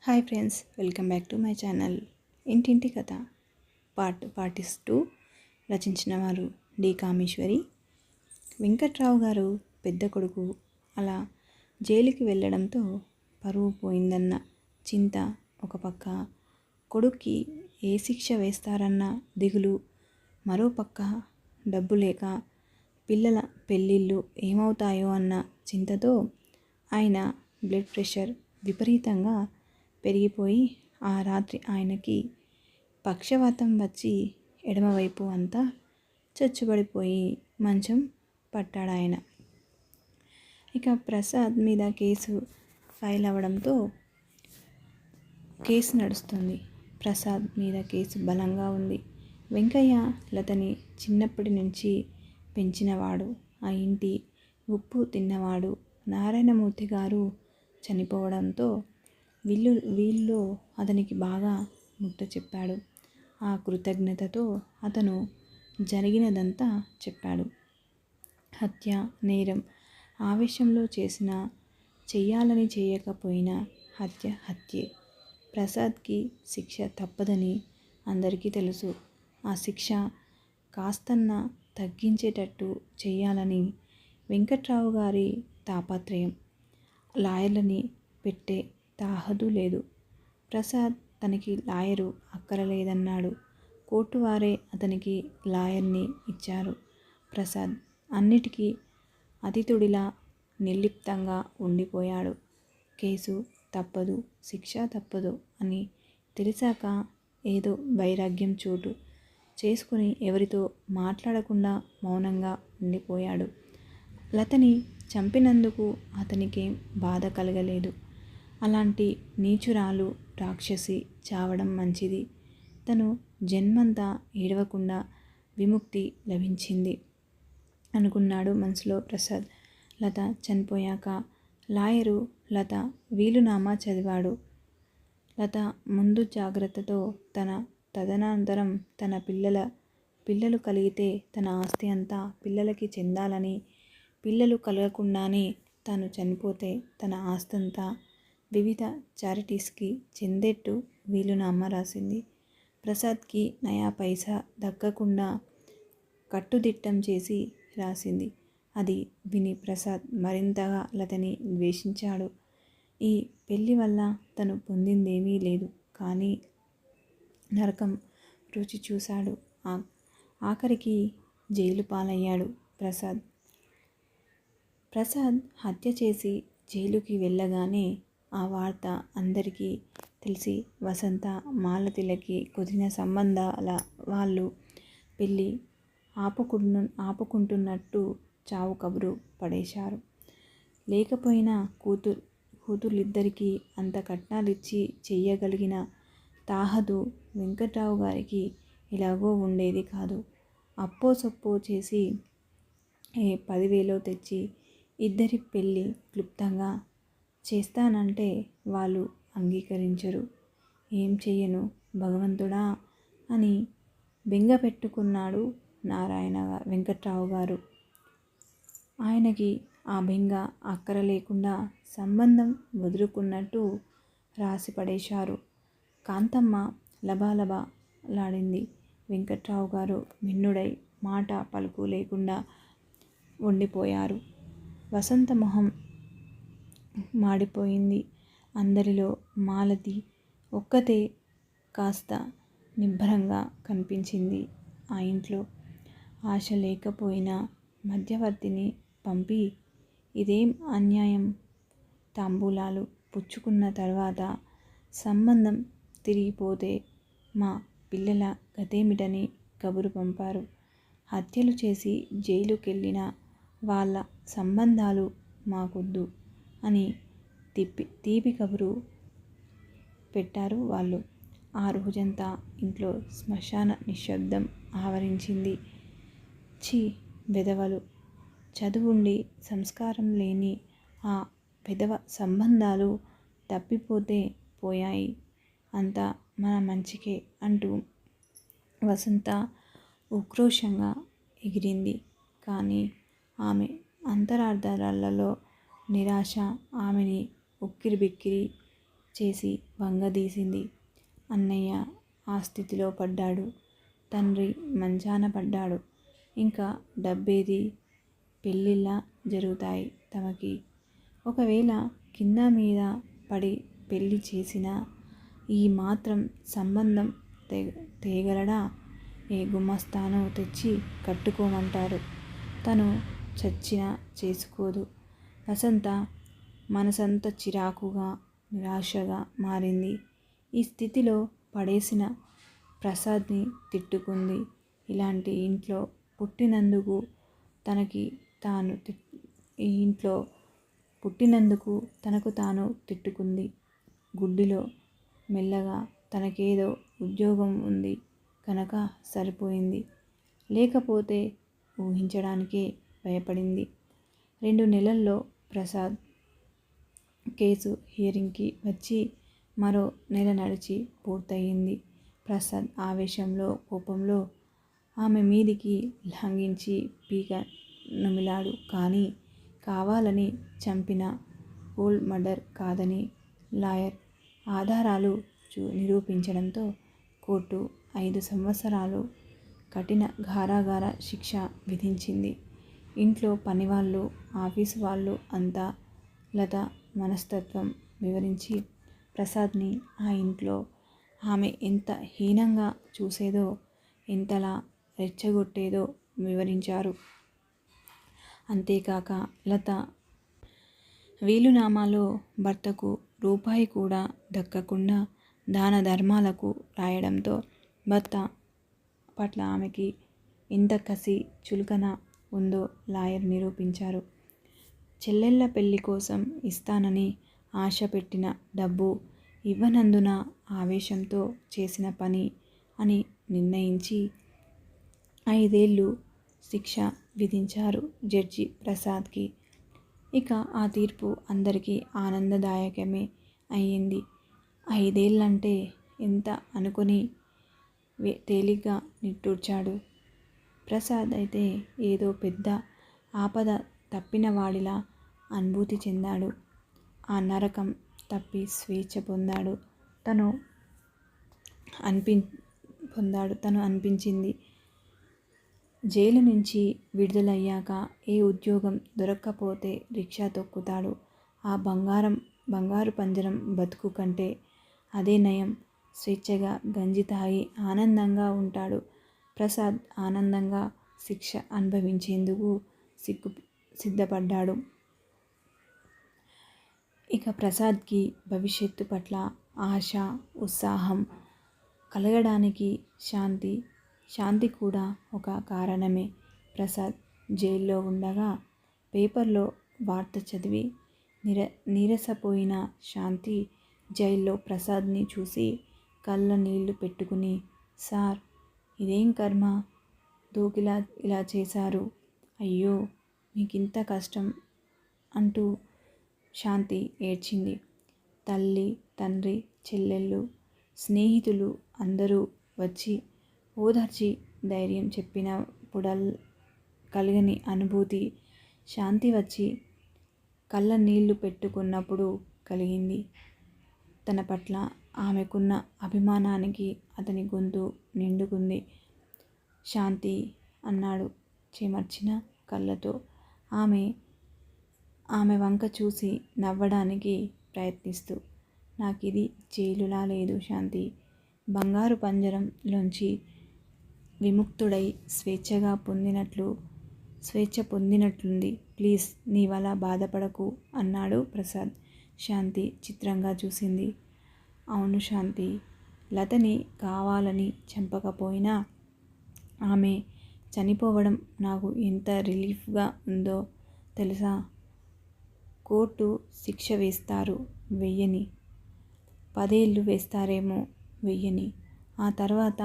Hi friends, welcome back to my channel. ఇంటింటి కథ part 2 రచించిన వారు డి కామేశ్వరి. వెంకట్రావు గారు పెద్ద కొడుకు అలా జైలుకి వెళ్ళడంతో పరువు పోయిందన్న చింత ఒక పక్క, కొడుక్కి ఏ శిక్ష వేస్తారన్న దిగులు మరోపక్క, డబ్బు లేక పిల్లల పెళ్ళిళ్ళు ఏమవుతాయో అన్న చింతతో ఆయన బ్లడ్ ప్రెషర్ విపరీతంగా పెరిగిపోయి ఆ రాత్రి ఆయనకి పక్షవాతం వచ్చి ఎడమవైపు అంతా చచ్చుబడిపోయి మంచం పట్టాడు ఆయన. ఇక ప్రసాద్ మీద కేసు ఫైల్ అవ్వడంతో కేసు నడుస్తుంది. ప్రసాద్ మీద కేసు బలంగా ఉంది. వెంకయ్య లతని చిన్నప్పటి నుంచి పెంచినవాడు, ఆ ఇంటి ఉప్పు తిన్నవాడు. నారాయణమూర్తి గారు చనిపోవడంతో వీళ్ళు అతనికి బాగా ముట్ట చెప్పాడు. ఆ కృతజ్ఞతతో అతను జరిగినదంతా చెప్పాడు. హత్య నేరం ఆవేశంలో చేసినా, చెయ్యాలని చేయకపోయినా హత్యే. ప్రసాద్కి శిక్ష తప్పదని అందరికీ తెలుసు. ఆ శిక్ష కాస్తన్నా తగ్గించేటట్టు చేయాలని వెంకట్రావు గారి తాపత్రయం. లాయర్లని పెట్టే తాహదు లేదు. ప్రసాద్ తనకి లాయరు అక్కరలేదన్నాడు. కోర్టు వారే అతనికి లాయర్ని ఇచ్చారు. ప్రసాద్ అన్నిటికీ అతిథుడిలా నిర్లిప్తంగా ఉండిపోయాడు. కేసు తప్పదు, శిక్ష తప్పదు అని తెలిసాక ఏదో వైరాగ్యం చోటు చేసుకుని ఎవరితో మాట్లాడకుండా మౌనంగా ఉండిపోయాడు. లతని చంపినందుకు అతనికేం బాధ కలగలేదు. అలాంటి నీచురాలు రాక్షసి చావడం మంచిది. తను జన్మంతా ఏడవకుండా విముక్తి లభించింది అనుకున్నాడు మనసులో ప్రసాద్. లత చనిపోయాక లాయరు లత వీలునామా చదివాడు. లత ముందు జాగ్రత్తతో తదనంతరం తన పిల్లలు కలిగితే తన ఆస్తి అంతా పిల్లలకి చెందాలని, పిల్లలు కలగకుండానే తాను చనిపోతే తన ఆస్తంతా వివిధ చారిటీస్కి చెందేట్టు వీలునామా రాసింది. ప్రసాద్కి నయా పైసా దక్కకుండా కట్టుదిట్టం చేసి రాసింది. అది విని ప్రసాద్ మరింతగా లతని ద్వేషించాడు. ఈ పెళ్లి వల్ల తను పొందిందేమీ లేదు, కానీ నరకం రుచి చూశాడు. ఆఖరికి జైలు పాలయ్యాడు ప్రసాద్ హత్య చేసి జైలుకి వెళ్ళగానే ఆ వార్త అందరికీ తెలిసి వసంత, మాలతిలకి కుదిరిన సంబంధాల వాళ్ళు పెళ్ళి ఆపుకుంటున్నట్టు చావు కబురు పడేశారు. లేకపోయినా కూతుర్లిద్దరికీ అంత కట్నాలిచ్చి చెయ్యగలిగిన తాహదు వెంకట్రావు గారికి ఎలాగో ఉండేది కాదు. అప్పో సప్పో చేసి 10,000 తెచ్చి ఇద్దరి పెళ్ళి క్లుప్తంగా చేస్తానంటే వాళ్ళు అంగీకరించరు. ఏం చెయ్యను భగవంతుడా అని బెంగ పెట్టుకున్నాడు వెంకట్రావు గారు. ఆయనకి ఆ బెంగ అక్కర లేకుండా సంబంధం వదులుకున్నట్టు రాసి పడేశారు. కాంతమ్మ లబలబలాడింది. వెంకట్రావు గారు మిన్నుడై మాట పలుకు లేకుండా ఉండిపోయారు. వసంత మొహం మాడిపోయింది. అందరిలో మాలతి ఒక్కతే కాస్త నిబ్బరంగా కనిపించింది. ఆ ఇంట్లో ఆశ లేకపోయినా మధ్యవర్తిని పంపి ఇదేం అన్యాయం, తాంబూలాలు పుచ్చుకున్న తర్వాత సంబంధం తిరిగిపోతే మా పిల్లల గతేమిటని కబురు పంపారు. హత్యలు చేసి జైలుకెళ్ళిన వాళ్ళ సంబంధాలు మాకొద్దు అని తీపి కబురు పెట్టారు వాళ్ళు. ఆ రోజంతా ఇంట్లో శ్మశాన నిశ్శబ్దం ఆవరించింది. ఛీ, వెధవలు, చదువుండి సంస్కారం లేని ఆ వెధవ సంబంధాలు తప్పిపోతే పోయాయి, అంతా మన మంచికే అంటూ వసంత ఉక్రోషంగా ఎగిరింది. కానీ ఆమె అంతరార్థాలలో నిరాశ ఆమెని ఉక్కిరిబిక్కిరి చేసి వంగదీసింది. అన్నయ్య ఆ స్థితిలో పడ్డాడు. తండ్రి మంచాన పడ్డాడు. ఇంకా డబ్బేది? పెళ్ళిళ్ళా జరుగుతాయి తమకి. ఒకవేళ కింద మీద పడి పెళ్ళి చేసినా ఈ మాత్రం సంబంధం తేగలడా? ఏ గుమస్తానో తెచ్చి కట్టుకోమంటారు. తను చచ్చినా చేసుకోదు. వసంత మనసంత చిరాకుగా నిరాశగా మారింది. ఈ స్థితిలో పడేసిన ప్రసాద్ని తిట్టుకుంది. ఇలాంటి ఇంట్లో పుట్టినందుకు తనకి తాను ఈ ఇంట్లో పుట్టినందుకు తనకు తాను తిట్టుకుంది. గుడ్డిలో మెల్లగా తనకేదో ఉద్యోగం ఉంది కనుక సరిపోయింది. లేకపోతే ఊహించడానికే భయపడింది. 2 నెలల్లో ప్రసాద్ కేసు హియరింగ్కి వచ్చి మరో నెల నడిచి పూర్తయింది. ప్రసాద్ ఆవేశంలో కోపంలో ఆమె మీదికి లంఘించి పీక నుమిలాడు. కానీ కావాలని చంపిన కోల్డ్ మర్డర్ కాదని లాయర్ ఆధారాలు నిరూపించడంతో కోర్టు 5 సంవత్సరాలు కఠిన కారాగార శిక్ష విధించింది. ఇంట్లో పనివాళ్ళు, ఆఫీసు వాళ్ళు అంతా లత మనస్తత్వం వివరించి ప్రసాద్ని ఆ ఇంట్లో ఆమె ఎంత హీనంగా చూసేదో, ఎంతలా రెచ్చగొట్టేదో వివరించారు. అంతేకాక లత వీలునామాలో భర్తకు రూపాయి కూడా దక్కకుండా దాన ధర్మాలకు రాయడంతో భర్త పట్ల ఆమెకి ఎంత కసి, చులకన ఉందో లాయర్ నిరూపించారు. చెల్లెళ్ళ పెళ్లి కోసం ఇస్తానని ఆశ పెట్టిన డబ్బు ఇవ్వనందున ఆవేశంతో చేసిన పని అని నిర్ణయించి 5 ఏళ్ళు శిక్ష విధించారు జడ్జి ప్రసాద్కి. ఇక ఆ తీర్పు అందరికీ ఆనందదాయకమే అయ్యింది. 5 ఏళ్ళంటే ఎంత అనుకుని తేలిగ్గా నిట్టూర్చాడు. ప్రసాద్ అయితే ఏదో పెద్ద ఆపద తప్పినవాడిలా అనుభూతి చెందాడు. ఆ నరకం తప్పి స్వేచ్ఛ పొందాడు తను అనిపించింది. జైలు నుంచి విడుదలయ్యాక ఏ ఉద్యోగం దొరక్కపోతే రిక్షా తొక్కుతాడు. ఆ బంగారు పంజరం బతుకు కంటే అదే నయం. స్వేచ్ఛగా గంజి తాగి ఆనందంగా ఉంటాడు. ప్రసాద్ ఆనందంగా శిక్ష అనుభవించేందుకు సిద్ధపడ్డాడు. ఇక ప్రసాద్కి భవిష్యత్తు పట్ల ఆశ, ఉత్సాహం కలగడానికి శాంతి కూడా ఒక కారణమే. ప్రసాద్ జైల్లో ఉండగా పేపర్లో వార్త చదివి నీరసపోయిన శాంతి జైల్లో ప్రసాద్ని చూసి కళ్ళ నీళ్లు పెట్టుకుని, సార్ ఇదేం కర్మ, దోకిలా ఇలా చేశారు, అయ్యో మీకింత కష్టం అంటూ శాంతి ఏడ్చింది. తల్లి, తండ్రి, చెల్లెళ్ళు, స్నేహితులు అందరూ వచ్చి ఓదార్చి ధైర్యం చెప్పినప్పుడల్ కలగని అనుభూతి శాంతి వచ్చి కళ్ళ నీళ్లు పెట్టుకున్నప్పుడు కలిగింది. తన పట్ల ఆమెకున్న అభిమానానికి అతని గొంతు నిండుకుంది. శాంతి అన్నాడు చెమర్చిన కళ్ళతో. ఆమె వంక చూసి నవ్వడానికి ప్రయత్నిస్తూ. నాకిది జైలులా లేదు శాంతి. బంగారు పంజరంలోంచి విముక్తుడై స్వేచ్ఛ పొందినట్లుంది. ప్లీజ్ నీవలా బాధపడకు అన్నాడు ప్రసాద్. శాంతి చిత్రంగా చూసింది. అవును శాంతి, లతని కావాలని చంపకపోయినా ఆమె చనిపోవడం నాకు ఎంత రిలీఫ్గా ఉందో తెలుసా. కోర్టు శిక్ష వేస్తారు, వెయ్యని. 10 ఏళ్ళు వేస్తారేమో, వెయ్యని. ఆ తర్వాత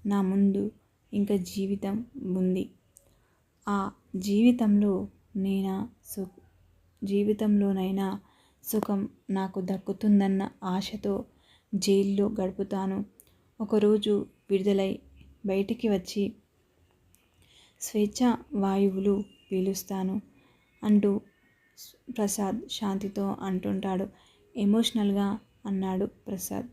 నా ముందు ఇంకా జీవితం ఉంది. ఆ జీవితంలోనైనా సుఖం నాకు దక్కుతుందన్న ఆశతో జైల్లో గడుపుతాను. ఒకరోజు విడుదలై బయటికి వచ్చి స్వేచ్ఛా వాయువులు పీలుస్తాను అంటూ ప్రసాద్ శాంతితో అంటుంటాడు. ఎమోషనల్గా అన్నాడు Prasad.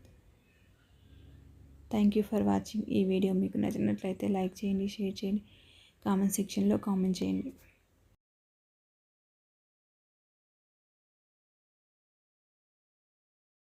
Thank you for watching. ఈ వీడియో మీకు నచ్చినట్లయితే లైక్ చేయండి, షేర్ చేయండి, కామెంట్ సెక్షన్లో కామెంట్ చేయండి.